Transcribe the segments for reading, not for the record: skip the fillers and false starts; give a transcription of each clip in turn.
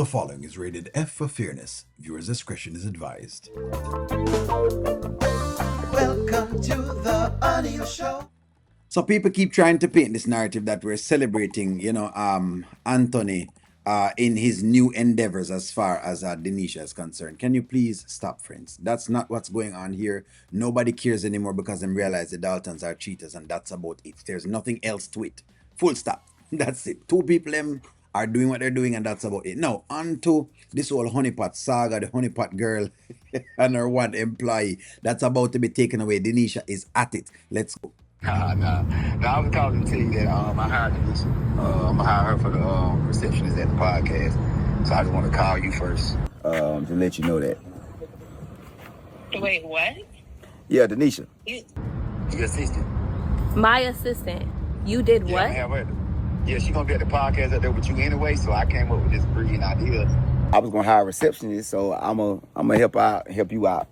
The following is rated F for fairness. Viewers' discretion is advised. Welcome to the Audio Show. So people keep trying to paint this narrative that we're celebrating, Anthony in his new endeavors as far as Denisha is concerned. Can you please stop, friends? That's not what's going on here. Nobody cares anymore because they realize the Daltons are cheaters, and that's about it. There's nothing else to it. Full stop. That's it. Two people are doing what they're doing, and that's about it. Now, on to this whole honeypot saga, the honeypot girl and her one employee that's about to be taken away. Denisha is at it. Let's go. Nah. I was calling to tell you that I hired Denisha. I'm gonna hire her for the receptionist at the podcast. So I just want to call you first to let you know that. Wait, what? Yeah, Denisha. You... Your assistant. My assistant. You did Yeah, what? I have her. Yeah, she's gonna be at the podcast up there with you anyway. So I came up with this brilliant idea. I was gonna hire a receptionist, so I'm gonna help you out.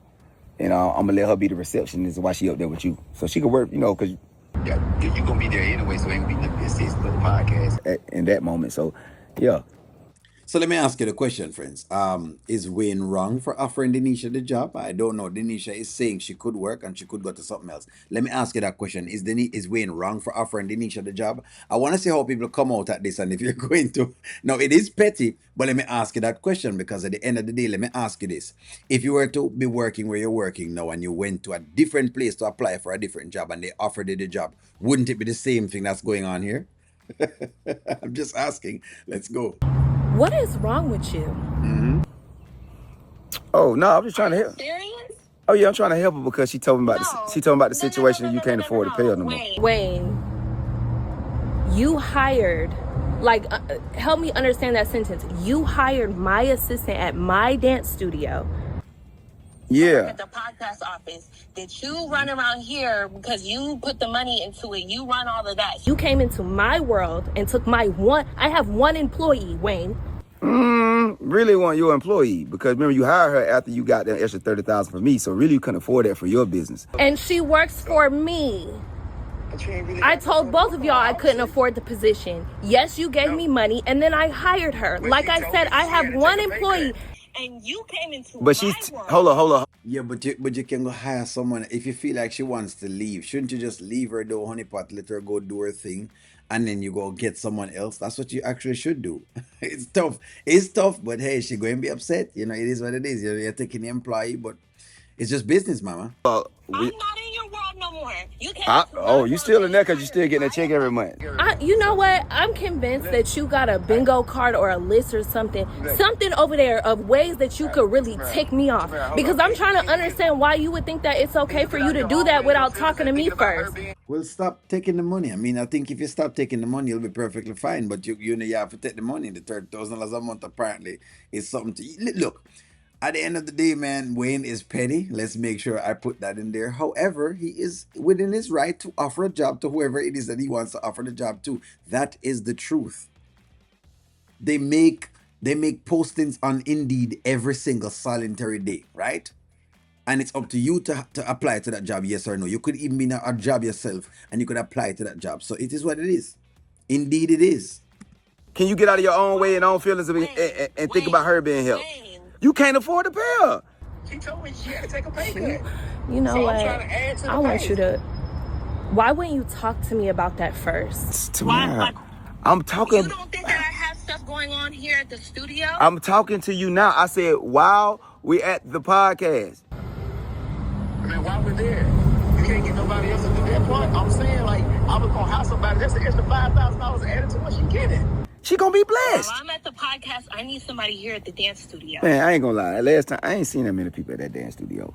And I'm gonna let her be the receptionist while she up there with you, so she can work, because you're gonna be there anyway, so it ain't gonna be the assistant of the podcast in that moment. So, yeah. So let me ask you the question, friends. Is Wayne wrong for offering Denisha the job? I don't know. Denisha is saying she could work and she could go to something else. Let me ask you that question. Is Wayne wrong for offering Denisha the job? I want to see how people come out at this, and if you're going to... Now, it is petty, but let me ask you that question, because at the end of the day, let me ask you this. If you were to be working where you're working now and you went to a different place to apply for a different job and they offered you the job, wouldn't it be the same thing that's going on here? I'm just asking. Let's go. What is wrong with you? Mm-hmm. Oh no, I'm just trying to help. Serious? Oh yeah, I'm trying to help her because she told me about the situation. You can't afford to pay her no more. Wayne, you hired, help me understand that sentence. You hired my assistant at my dance studio. Yeah. At the podcast office, that you run around here because you put the money into it. You run all of that. You came into my world and took I have one employee, Wayne. Really want your employee, because remember you hired her after you got that extra $30,000 from me, so really you couldn't afford that for your business. And she works for me. I told both of y'all I couldn't afford the position. Yes, you gave me money, and then I hired her. Like I said, I have one employee. And you came into But she's hold on. Yeah, but you can go hire someone if you feel like she wants to leave. Shouldn't you just leave her, do honeypot, let her go do her thing, and then you go get someone else? That's what you actually should do. It's tough, but hey, she going to be upset. It is what it is. You're taking the employee, but it's just business, mama. I'm not in your world no more. You can't. You still in there because you still getting a check every month. You know what? I'm convinced that you got a bingo card or a list or something over there of ways that you could really tick me off. Because I'm trying to understand why you would think that it's okay for you to do that without talking to me first. Well, stop taking the money. I mean, I think if you stop taking the money, you'll be perfectly fine. But you have to take the money. The $30,000 a month apparently is something to look. At the end of the day, man, Wayne is petty. Let's make sure I put that in there. However, he is within his right to offer a job to whoever it is that he wants to offer the job to. That is the truth. They make postings on Indeed every single solitary day, right? And it's up to you to apply to that job, yes or no. You could even be in a job yourself and you could apply to that job. So it is what it is. Indeed, it is. Can you get out of your own way and own feelings and think about her being helped? You can't afford to pay her. She told me she had to take a pay cut. You know what? I want you to... Why wouldn't you talk to me about that first? I'm talking... You don't think that I have stuff going on here at the studio? I'm talking to you now. I said, while we at the podcast. I mean, while we're there, you can't get nobody else to do that part. I'm saying, I was going to hire somebody. That's an extra $5,000 added to what she getting. She gonna be blessed. While I'm at the podcast, I need somebody here at the dance studio. Man, I ain't gonna lie. Last time, I ain't seen that many people at that dance studio.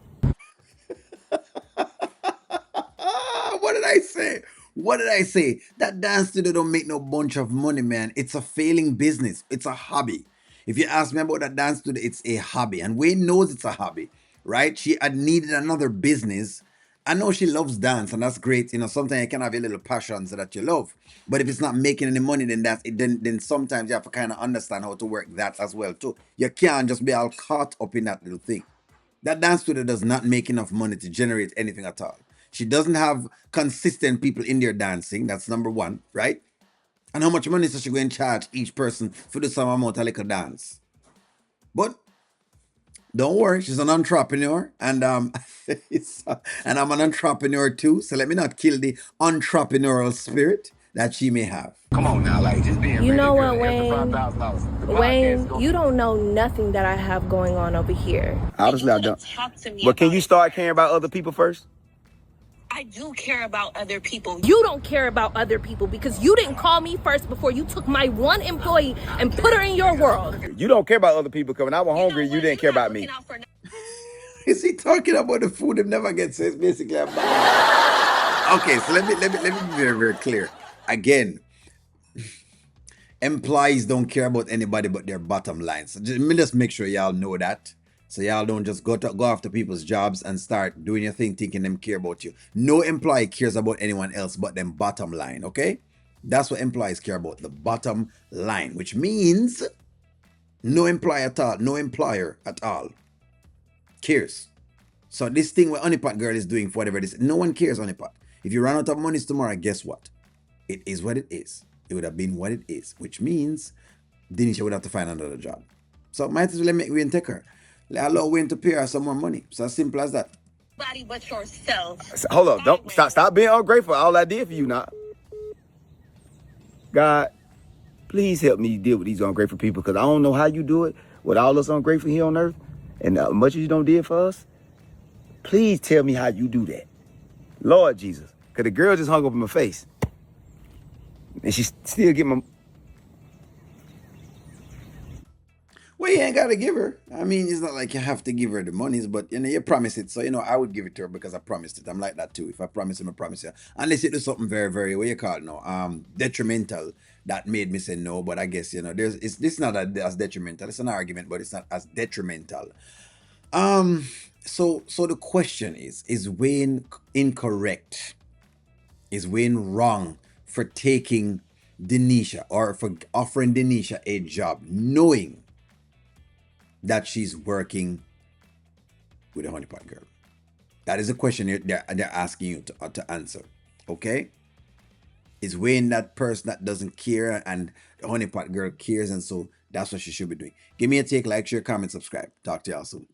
What did I say? That dance studio don't make no bunch of money, man. It's a failing business. It's a hobby. If you ask me about that dance studio, it's a hobby. And Wayne knows it's a hobby, right? She had needed another business. I know she loves dance, and that's great. Sometimes you can have your little passions that you love. But if it's not making any money, then sometimes you have to kind of understand how to work that as well, too. You can't just be all caught up in that little thing. That dance studio does not make enough money to generate anything at all. She doesn't have consistent people in there dancing. That's number one, right? And how much money is she going to charge each person for the same amount of little dance? But don't worry, she's an entrepreneur, and and I'm an entrepreneur too. So let me not kill the entrepreneurial spirit that she may have. Come on now, like just being You ready, know girl. what, After Wayne? $5,000, Wayne, you don't know nothing that I have going on over here. Obviously, I don't. Talk to me. But can about you it. start caring about other people first? I do care about other people. You don't care about other people because you didn't call me first before you took my one employee and put her in your world. You don't care about other people because when I was hungry, you didn't care about me. Is he talking about the food that never gets says basically about? Okay, so let me be very, very clear. Again, employees don't care about anybody but their bottom line. So let me just make sure y'all know that. So y'all don't just go after people's jobs and start doing your thing thinking them care about you. No employee cares about anyone else but them bottom line, okay? That's what employees care about, the bottom line, which means no employee at all, no employer at all cares. So this thing what Honeypot Girl is doing for whatever it is, no one cares, Honeypot. If you run out of money tomorrow, guess what? It is what it is. It would have been what it is, which means Denisha would have to find another job. So might as well make Wayne take her. Allow Wayne to pay her some more money. It's as simple as that. Nobody but yourself. Hold up, don't stop being ungrateful. All I did for you now. God, please help me deal with these ungrateful people because I don't know how you do it with all us ungrateful here on earth and much as you don't did for us. Please tell me how you do that. Lord Jesus. Because the girl just hung up in my face. And she still get my... Well, you ain't got to give her. I mean, it's not like you have to give her the monies, but you promise it. So, I would give it to her because I promised it. I'm like that too. If I promise him, I promise you. Unless it do something very, very, what you call it now, detrimental that made me say no. But I guess, this is not as detrimental. It's an argument, but it's not as detrimental. So the question is Wayne incorrect? Is Wayne wrong for taking Denisha or for offering Denisha a job knowing that she's working with a honeypot girl? That is a question they're asking you to answer. Okay? Is Wayne that person that doesn't care and the honeypot girl cares, and so that's what she should be doing? Give me a take, like, share, comment, subscribe. Talk to y'all soon.